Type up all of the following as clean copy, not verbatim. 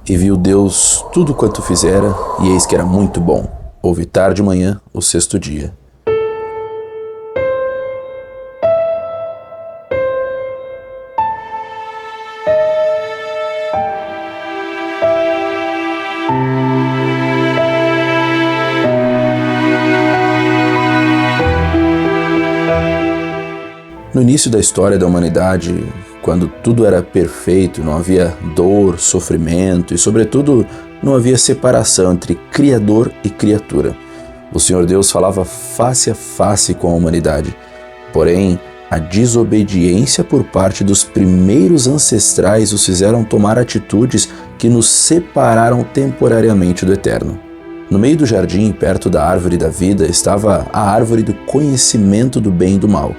E viu Deus tudo quanto fizera, e eis que era muito bom. Houve tarde de manhã, o sexto dia. No início da história da humanidade, quando tudo era perfeito, não havia dor, sofrimento e, sobretudo, não havia separação entre Criador e criatura. O Senhor Deus falava face a face com a humanidade. Porém, a desobediência por parte dos primeiros ancestrais os fizeram tomar atitudes que nos separaram temporariamente do Eterno. No meio do jardim, perto da árvore da vida, estava a árvore do conhecimento do bem e do mal.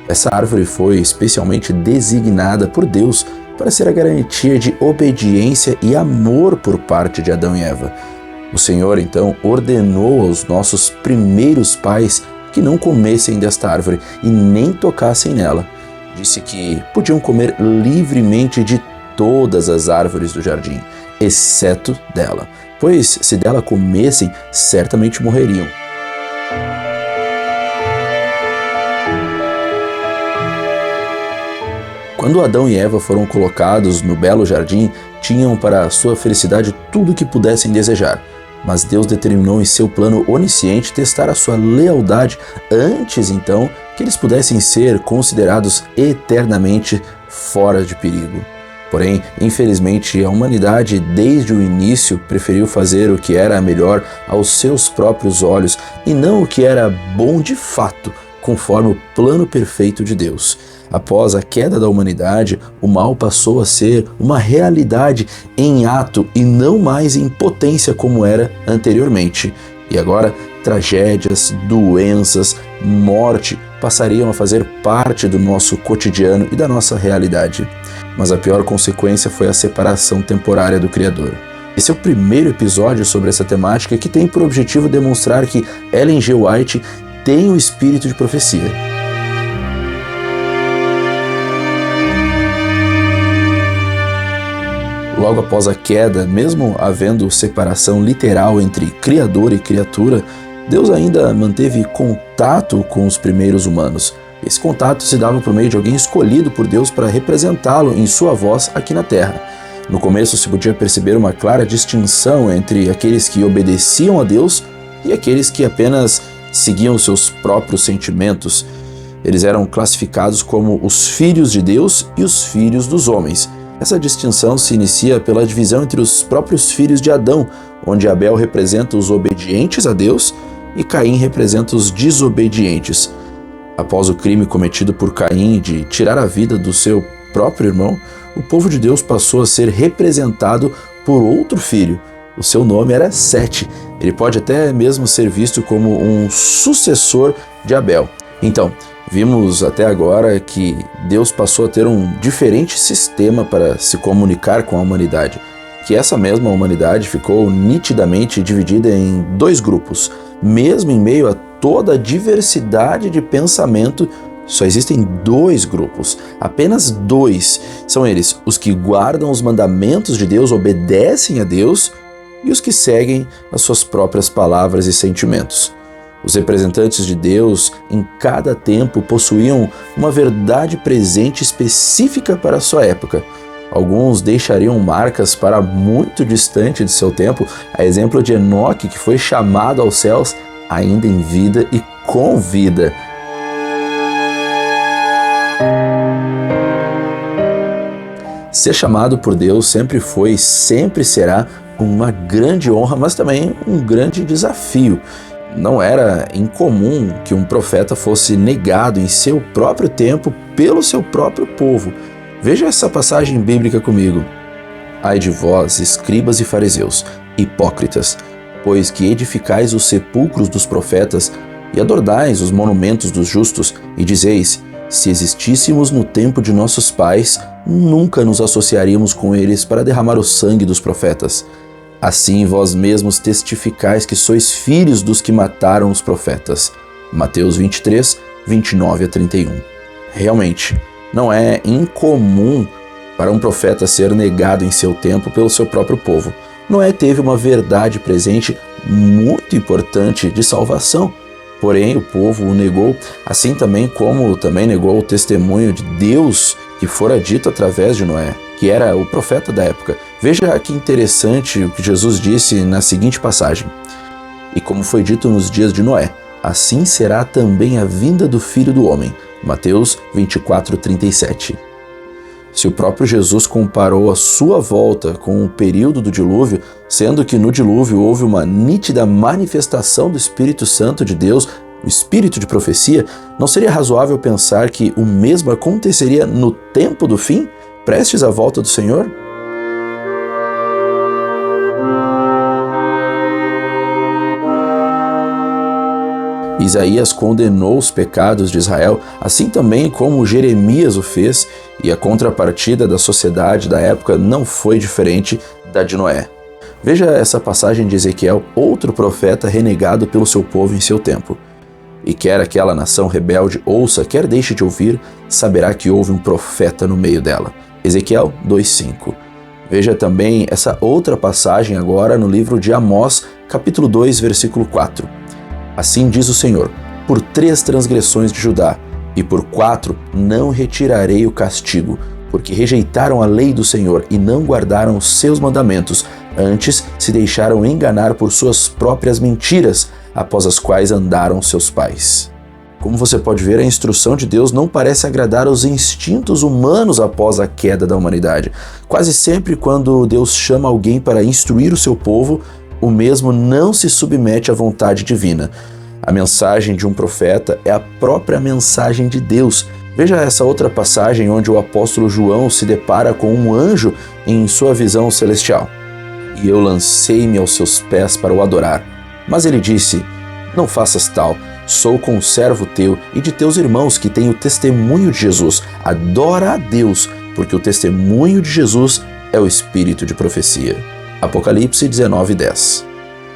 Essa árvore foi especialmente designada por Deus para ser a garantia de obediência e amor por parte de Adão e Eva. O Senhor, então, ordenou aos nossos primeiros pais que não comessem desta árvore e nem tocassem nela. Disse que podiam comer livremente de todas as árvores do jardim, exceto dela, pois se dela comessem, certamente morreriam. Quando Adão e Eva foram colocados no belo jardim, tinham para sua felicidade tudo o que pudessem desejar. Mas Deus determinou em seu plano onisciente testar a sua lealdade antes, então, que eles pudessem ser considerados eternamente fora de perigo. Porém, infelizmente, a humanidade, desde o início, preferiu fazer o que era melhor aos seus próprios olhos e não o que era bom de fato, conforme o plano perfeito de Deus. Após a queda da humanidade, o mal passou a ser uma realidade em ato e não mais em potência como era anteriormente. E agora, tragédias, doenças, morte passariam a fazer parte do nosso cotidiano e da nossa realidade. Mas a pior consequência foi a separação temporária do Criador. Esse é o primeiro episódio sobre essa temática que tem por objetivo demonstrar que Ellen G. White tem o espírito de profecia. Logo após a queda, mesmo havendo separação literal entre Criador e criatura, Deus ainda manteve contato com os primeiros humanos. Esse contato se dava por meio de alguém escolhido por Deus para representá-lo em sua voz aqui na Terra. No começo se podia perceber uma clara distinção entre aqueles que obedeciam a Deus e aqueles que apenas seguiam seus próprios sentimentos. Eles eram classificados como os filhos de Deus e os filhos dos homens. Essa distinção se inicia pela divisão entre os próprios filhos de Adão, onde Abel representa os obedientes a Deus e Caim representa os desobedientes. Após o crime cometido por Caim de tirar a vida do seu próprio irmão, o povo de Deus passou a ser representado por outro filho. O seu nome era Sete. Ele pode até mesmo ser visto como um sucessor de Abel. Então, vimos até agora que Deus passou a ter um diferente sistema para se comunicar com a humanidade, que essa mesma humanidade ficou nitidamente dividida em dois grupos. Mesmo em meio a toda a diversidade de pensamento, só existem dois grupos, apenas dois. São eles os que guardam os mandamentos de Deus, obedecem a Deus, e os que seguem as suas próprias palavras e sentimentos. Os representantes de Deus, em cada tempo, possuíam uma verdade presente específica para a sua época. Alguns deixariam marcas para muito distante de seu tempo, a exemplo de Enoque, que foi chamado aos céus ainda em vida e com vida. Ser chamado por Deus sempre foi e sempre será uma grande honra, mas também um grande desafio. Não era incomum que um profeta fosse negado em seu próprio tempo pelo seu próprio povo. Veja essa passagem bíblica comigo. Ai de vós, escribas e fariseus, hipócritas, pois que edificais os sepulcros dos profetas e adornais os monumentos dos justos, e dizeis: se existíssemos no tempo de nossos pais, nunca nos associaríamos com eles para derramar o sangue dos profetas. Assim vós mesmos testificais que sois filhos dos que mataram os profetas. Mateus 23, 29 a 31. Realmente, não é incomum para um profeta ser negado em seu tempo pelo seu próprio povo. Noé teve uma verdade presente muito importante de salvação, porém o povo o negou, assim também como também negou o testemunho de Deus que fora dito através de Noé, que era o profeta da época. Veja que interessante o que Jesus disse na seguinte passagem: "E como foi dito nos dias de Noé, assim será também a vinda do Filho do Homem." Mateus 24:37. Se o próprio Jesus comparou a sua volta com o período do dilúvio, sendo que no dilúvio houve uma nítida manifestação do Espírito Santo de Deus, o espírito de profecia, não seria razoável pensar que o mesmo aconteceria no tempo do fim, prestes à volta do Senhor? Isaías condenou os pecados de Israel, assim também como Jeremias o fez, e a contrapartida da sociedade da época não foi diferente da de Noé. Veja essa passagem de Ezequiel, outro profeta renegado pelo seu povo em seu tempo. "E quer aquela nação rebelde ouça, quer deixe de ouvir, saberá que houve um profeta no meio dela." Ezequiel 2:5. Veja também essa outra passagem agora no livro de Amós, capítulo 2, versículo 4. "Assim diz o Senhor, por 3 transgressões de Judá, e por 4 não retirarei o castigo, porque rejeitaram a lei do Senhor e não guardaram os seus mandamentos, antes se deixaram enganar por suas próprias mentiras, após as quais andaram seus pais." Como você pode ver, a instrução de Deus não parece agradar aos instintos humanos após a queda da humanidade. Quase sempre quando Deus chama alguém para instruir o seu povo, o mesmo não se submete à vontade divina. A mensagem de um profeta é a própria mensagem de Deus. Veja essa outra passagem onde o apóstolo João se depara com um anjo em sua visão celestial. "E eu lancei-me aos seus pés para o adorar. Mas ele disse, não faças tal, sou conservo teu e de teus irmãos que têm o testemunho de Jesus. Adora a Deus, porque o testemunho de Jesus é o espírito de profecia." Apocalipse 19:10.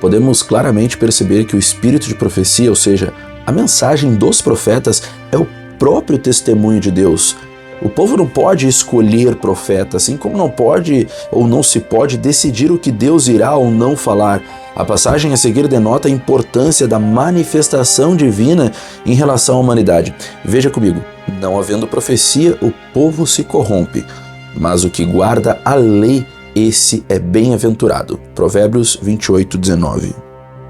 Podemos claramente perceber que o espírito de profecia, ou seja, a mensagem dos profetas, é o próprio testemunho de Deus. O povo não pode escolher profeta, assim como não pode ou não se pode decidir o que Deus irá ou não falar. A passagem a seguir denota a importância da manifestação divina em relação à humanidade. Veja comigo: "Não havendo profecia, o povo se corrompe, mas o que guarda a lei, esse é bem-aventurado." Provérbios 28:19.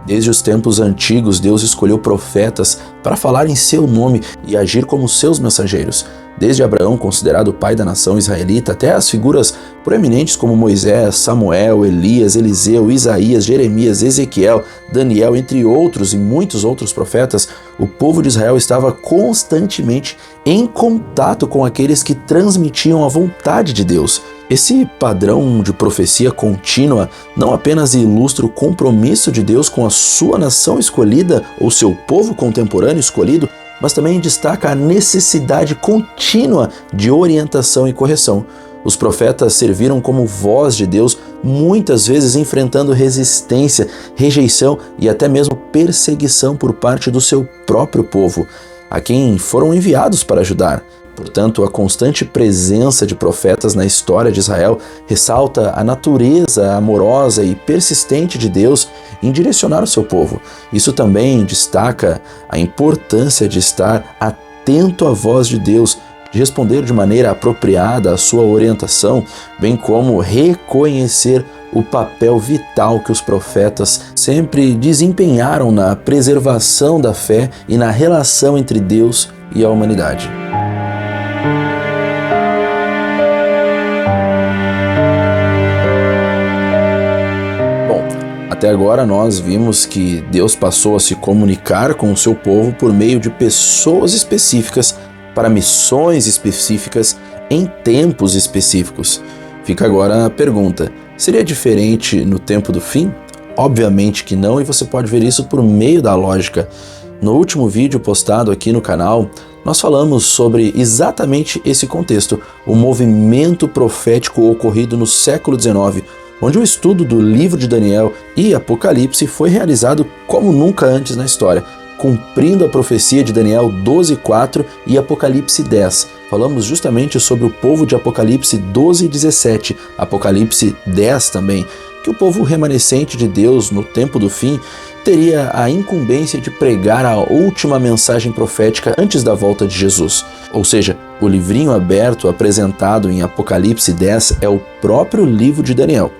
Desde os tempos antigos, Deus escolheu profetas para falar em seu nome e agir como seus mensageiros. Desde Abraão, considerado o pai da nação israelita, até as figuras proeminentes como Moisés, Samuel, Elias, Eliseu, Isaías, Jeremias, Ezequiel, Daniel, entre outros e muitos outros profetas, o povo de Israel estava constantemente em contato com aqueles que transmitiam a vontade de Deus. Esse padrão de profecia contínua não apenas ilustra o compromisso de Deus com a sua nação escolhida ou seu povo contemporâneo escolhido, mas também destaca a necessidade contínua de orientação e correção. Os profetas serviram como voz de Deus, muitas vezes enfrentando resistência, rejeição e até mesmo perseguição por parte do seu próprio povo, a quem foram enviados para ajudar. Portanto, a constante presença de profetas na história de Israel ressalta a natureza amorosa e persistente de Deus em direcionar o seu povo. Isso também destaca a importância de estar atento à voz de Deus, de responder de maneira apropriada à sua orientação, bem como reconhecer o papel vital que os profetas sempre desempenharam na preservação da fé e na relação entre Deus e a humanidade. Até agora nós vimos que Deus passou a se comunicar com o seu povo por meio de pessoas específicas para missões específicas em tempos específicos. Fica agora a pergunta: seria diferente no tempo do fim? Obviamente que não, e você pode ver isso por meio da lógica. No último vídeo postado aqui no canal, nós falamos sobre exatamente esse contexto, o movimento profético ocorrido no século XIX, onde o estudo do livro de Daniel e Apocalipse foi realizado como nunca antes na história, cumprindo a profecia de Daniel 12:4 e Apocalipse 10. falamos justamente sobre o povo de Apocalipse 12 e 17, Apocalipse 10 também, que o povo remanescente de Deus no tempo do fim teria a incumbência de pregar a última mensagem profética antes da volta de Jesus. Ou seja, o livrinho aberto apresentado em Apocalipse 10 é o próprio livro de Daniel.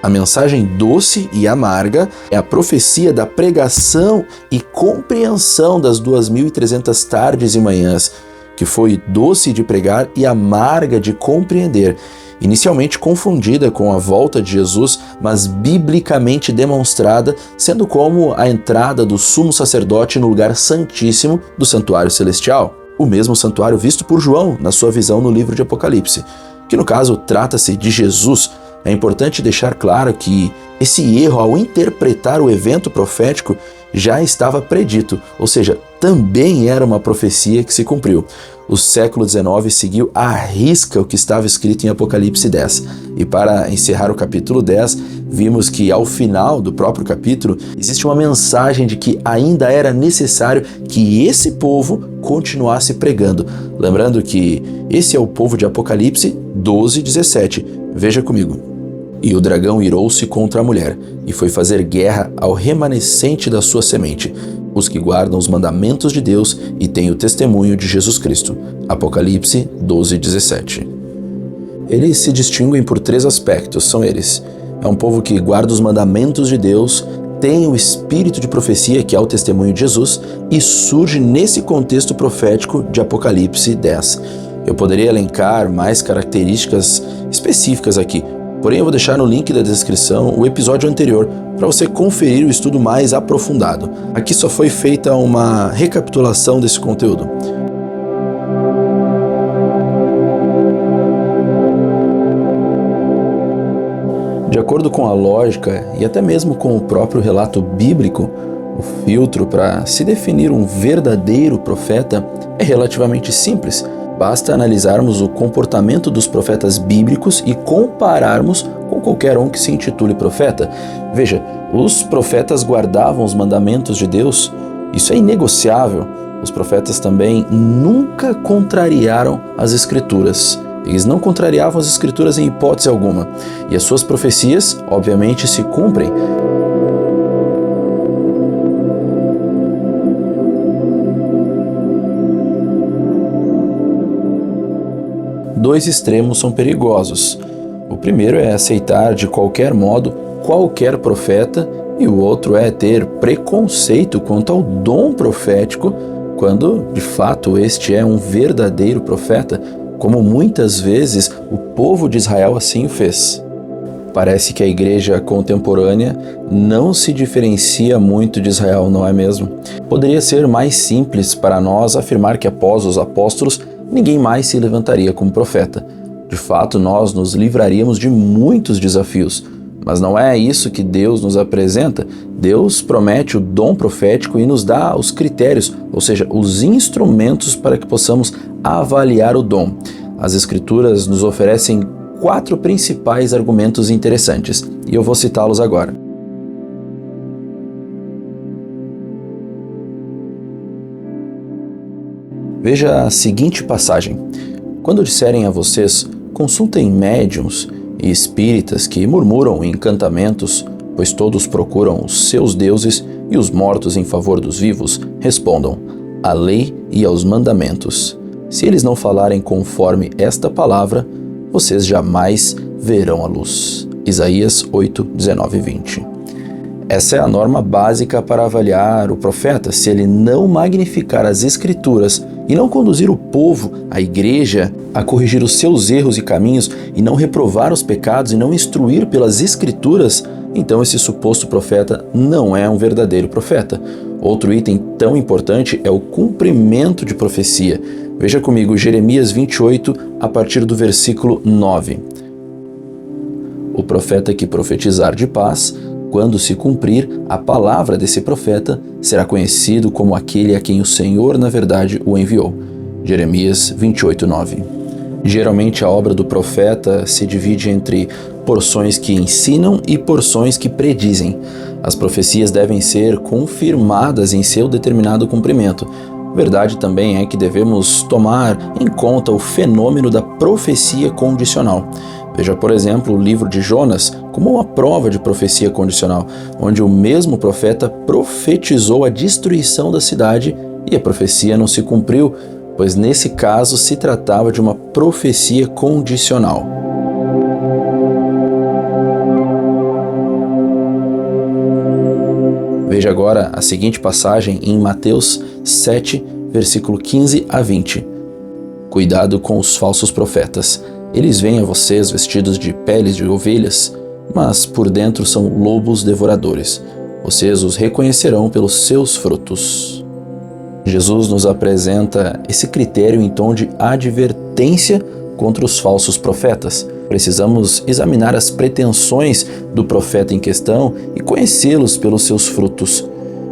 A mensagem doce e amarga é a profecia da pregação e compreensão das 2.300 tardes e manhãs, que foi doce de pregar e amarga de compreender, inicialmente confundida com a volta de Jesus, mas biblicamente demonstrada, sendo como a entrada do sumo sacerdote no lugar santíssimo do santuário celestial, o mesmo santuário visto por João na sua visão no livro de Apocalipse, que no caso trata-se de Jesus. É importante deixar claro que esse erro ao interpretar o evento profético já estava predito, ou seja, também era uma profecia que se cumpriu. O século XIX seguiu à risca o que estava escrito em Apocalipse 10. E para encerrar o capítulo 10, vimos que ao final do próprio capítulo existe uma mensagem de que ainda era necessário que esse povo continuasse pregando. Lembrando que esse é o povo de Apocalipse 12, 17. Veja comigo. E o dragão irou-se contra a mulher, e foi fazer guerra ao remanescente da sua semente, os que guardam os mandamentos de Deus e têm o testemunho de Jesus Cristo. Apocalipse 12, 17. Eles se distinguem por 3 aspectos, são eles. É um povo que guarda os mandamentos de Deus, tem o espírito de profecia, que é o testemunho de Jesus, e surge nesse contexto profético de Apocalipse 10. Eu poderia elencar mais características específicas aqui, porém eu vou deixar no link da descrição o episódio anterior para você conferir o estudo mais aprofundado. Aqui só foi feita uma recapitulação desse conteúdo. De acordo com a lógica e até mesmo com o próprio relato bíblico, o filtro para se definir um verdadeiro profeta é relativamente simples. Basta analisarmos o comportamento dos profetas bíblicos e compararmos com qualquer um que se intitule profeta. Veja, os profetas guardavam os mandamentos de Deus, isso é inegociável. Os profetas também nunca contrariaram as Escrituras. Eles não contrariavam as Escrituras em hipótese alguma. E as suas profecias, obviamente, se cumprem. Dois extremos são perigosos. O primeiro é aceitar de qualquer modo qualquer profeta e o outro é ter preconceito quanto ao dom profético quando, de fato, este é um verdadeiro profeta, como muitas vezes o povo de Israel assim o fez. Parece que a igreja contemporânea não se diferencia muito de Israel, não é mesmo? Poderia ser mais simples para nós afirmar que após os apóstolos ninguém mais se levantaria como profeta. De fato, nós nos livraríamos de muitos desafios, mas não é isso que Deus nos apresenta. Deus promete o dom profético e nos dá os critérios, ou seja, os instrumentos para que possamos avaliar o dom. As Escrituras nos oferecem 4 principais argumentos interessantes, e eu vou citá-los agora. Veja a seguinte passagem. Quando disserem a vocês, consultem médiuns e espíritas que murmuram encantamentos, pois todos procuram os seus deuses e os mortos em favor dos vivos, respondam, à lei e aos mandamentos. Se eles não falarem conforme esta palavra, vocês jamais verão a luz. Isaías 8, 19 e 20. Essa é a norma básica para avaliar o profeta. Se ele não magnificar as Escrituras e não conduzir o povo, a igreja, a corrigir os seus erros e caminhos e não reprovar os pecados e não instruir pelas Escrituras, então esse suposto profeta não é um verdadeiro profeta. Outro item tão importante é o cumprimento de profecia. Veja comigo Jeremias 28, a partir do versículo 9. O profeta que profetizar de paz, quando se cumprir a palavra desse profeta, será conhecido como aquele a quem o Senhor, na verdade, o enviou. Jeremias 28, 9. Geralmente a obra do profeta se divide entre porções que ensinam e porções que predizem. As profecias devem ser confirmadas em seu determinado cumprimento. Verdade também é que devemos tomar em conta o fenômeno da profecia condicional. Veja, por exemplo, o livro de Jonas como uma prova de profecia condicional, onde o mesmo profeta profetizou a destruição da cidade e a profecia não se cumpriu, pois nesse caso se tratava de uma profecia condicional. Veja agora a seguinte passagem em Mateus 7, versículo 15 a 20. Cuidado com os falsos profetas. Eles vêm a vocês vestidos de peles de ovelhas, mas por dentro são lobos devoradores. Vocês os reconhecerão pelos seus frutos. Jesus nos apresenta esse critério em tom de advertência contra os falsos profetas. Precisamos examinar as pretensões do profeta em questão e conhecê-los pelos seus frutos.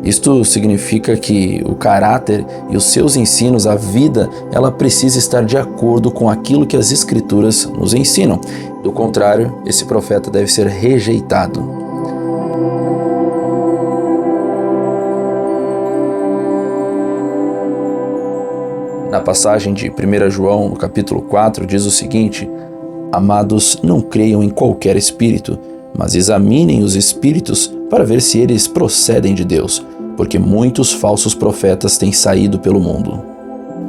Isto significa que o caráter e os seus ensinos, a vida, ela precisa estar de acordo com aquilo que as Escrituras nos ensinam. Do contrário, esse profeta deve ser rejeitado. Na passagem de 1 João, no capítulo 4, diz o seguinte: Amados, não creiam em qualquer espírito, mas examinem os espíritos para ver se eles procedem de Deus, porque muitos falsos profetas têm saído pelo mundo.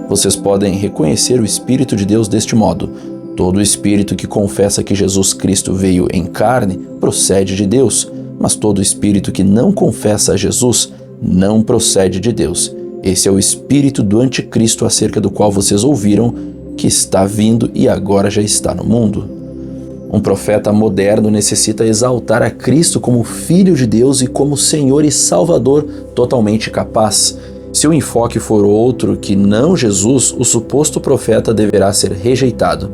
Vocês podem reconhecer o Espírito de Deus deste modo: todo espírito que confessa que Jesus Cristo veio em carne procede de Deus, mas todo espírito que não confessa a Jesus não procede de Deus. Esse é o espírito do anticristo acerca do qual vocês ouviram, que está vindo e agora já está no mundo. Um profeta moderno necessita exaltar a Cristo como Filho de Deus e como Senhor e Salvador totalmente capaz. Se o enfoque for outro que não Jesus, o suposto profeta deverá ser rejeitado.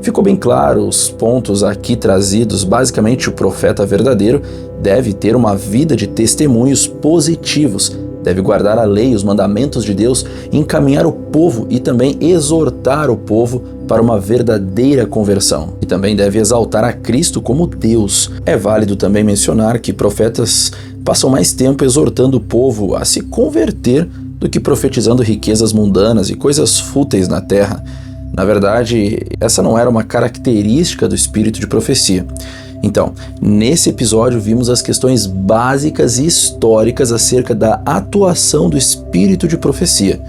Ficou bem claro os pontos aqui trazidos. Basicamente, o profeta verdadeiro deve ter uma vida de testemunhos positivos, deve guardar a lei, os mandamentos de Deus, encaminhar o povo e também exortar o povo para uma verdadeira conversão. E também deve exaltar a Cristo como Deus. É válido também mencionar que profetas passam mais tempo exortando o povo a se converter do que profetizando riquezas mundanas e coisas fúteis na terra. Na verdade, essa não era uma característica do espírito de profecia. Então, nesse episódio vimos as questões básicas e históricas acerca da atuação do espírito de profecia.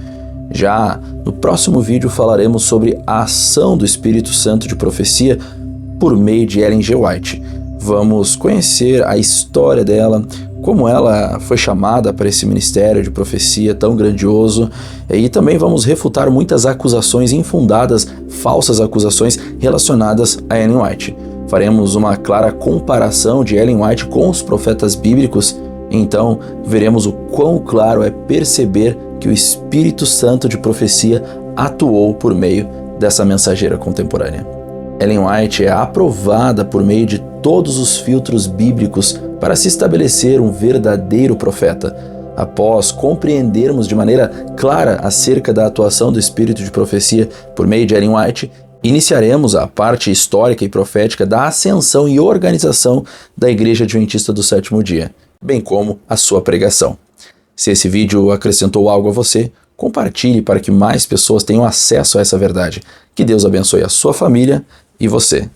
Já no próximo vídeo falaremos sobre a ação do Espírito Santo de profecia por meio de Ellen G. White. Vamos conhecer a história dela, como ela foi chamada para esse ministério de profecia tão grandioso, e também vamos refutar muitas acusações infundadas, falsas acusações relacionadas a Ellen White. Faremos uma clara comparação de Ellen White com os profetas bíblicos, então veremos o quão claro é perceber que o Espírito Santo de profecia atuou por meio dessa mensageira contemporânea. Ellen White é aprovada por meio de todos os filtros bíblicos para se estabelecer um verdadeiro profeta. Após compreendermos de maneira clara acerca da atuação do Espírito de profecia por meio de Ellen White, iniciaremos a parte histórica e profética da ascensão e organização da Igreja Adventista do Sétimo Dia, bem como a sua pregação. Se esse vídeo acrescentou algo a você, compartilhe para que mais pessoas tenham acesso a essa verdade. Que Deus abençoe a sua família e você.